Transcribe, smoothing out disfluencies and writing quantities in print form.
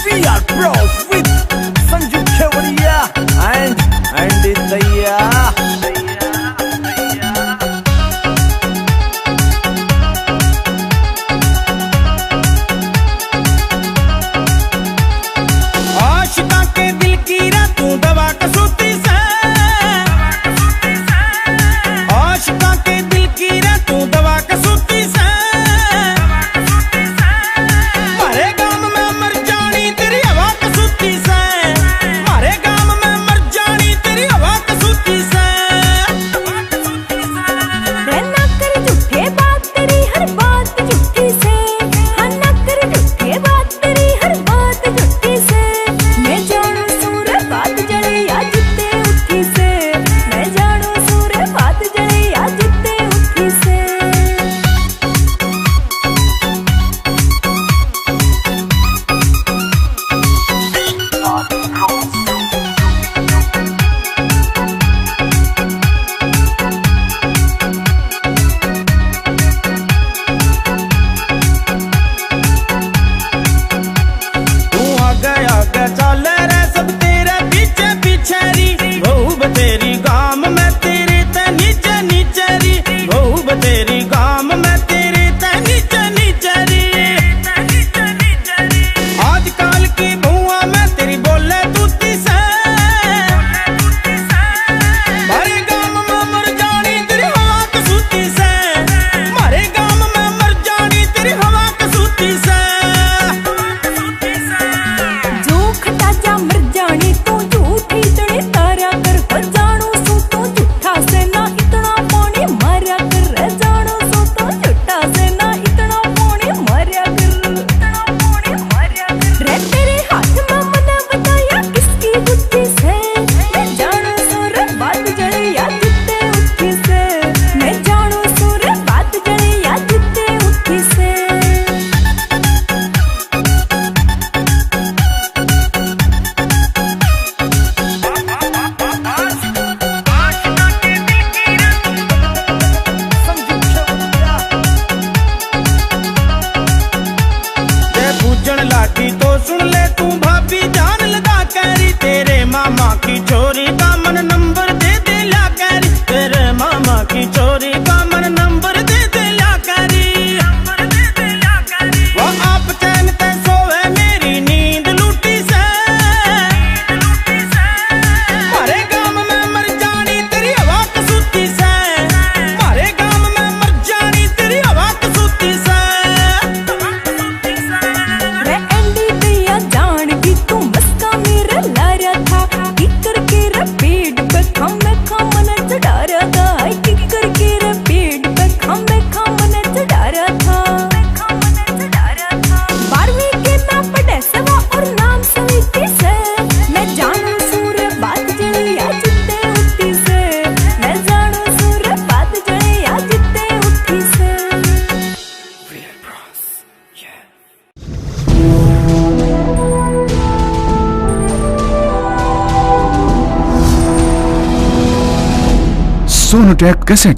We are bros with Sanju Kevadia and Andy Daya. Ashika के दिल की तू दवा कसूती से, आशिका के दिल की तू दवा कसूती से, मारे गाम में मर जानी तेरी हवा कसूती से, मारे गाम में मर जानी तेरी हवा कसूती से। ना कर झूठे बात तेरी हर बात झूठी से, हाँ ना कर झूठे बात तेरी हर बात झूठी से। मैं जानू सूर बात जले या जिते उठी से, मैं जानू सूर बात जले या जिते उठी से। तू आगे आगे चल रे सब तेरे पीछे पीछे री, बहू बतेरी गाम में तेरे ते नीचे नीचे री, बहू बतेरी गाम में तेरे ते नीचे नीचे री। आजकल की बहुआ में तेरी बोले तूती से, मारे गाम में मर जानी तेरी हवा कसूती से, मारे गाम में मर जानी तेरी हवा कसूती से। जो खटा जा मर जानी तू झूठी तड़े तारा कर, हो जानू सो तो झूठा से ना इतना पानी मारा कर, जानू सो तो झूठा से ना इतना पानी मारा कर, इतना पानी मारा कर। रे तेरे हाथ में मना बताया किसकी बुद्धि से, मैं जानू सो रे बात जले या जिते उठी से, मैं जानू सो रे बात जले या जिते उठी से। Sanju Kevadia. ते पूजन लागी तो सुन ले तू भाभी जान लगा कैरी, तेरे मामा की चोरी का मन नंबर दे दे ला कैरी, तेरे मामा की चोरी का मन नंबर दे दे ला कैरी। वो आप चैन ते सोवे मेरी नींद लूटी से, मारे गाम में मर जानी तेरी हवा कसूती से, मारे गाम में मर जानी तेरी हवा कसूती से। रे एंडी दिया जान की तू मस्का मेरा लारा था, किकर के रे पेट पे खम्मे खमने चढ़ा रहा था, किकर के रे पेट पे खम्मे खमने चढ़ा रहा था। 12वीं के ना पढ़े सवा और नाम सविती से, मैं जानू सूर बात जले या जिते उठी से, मैं जानू सूर बात जले या जिते उठी से। We are bros. Yeah. Sonotek cassette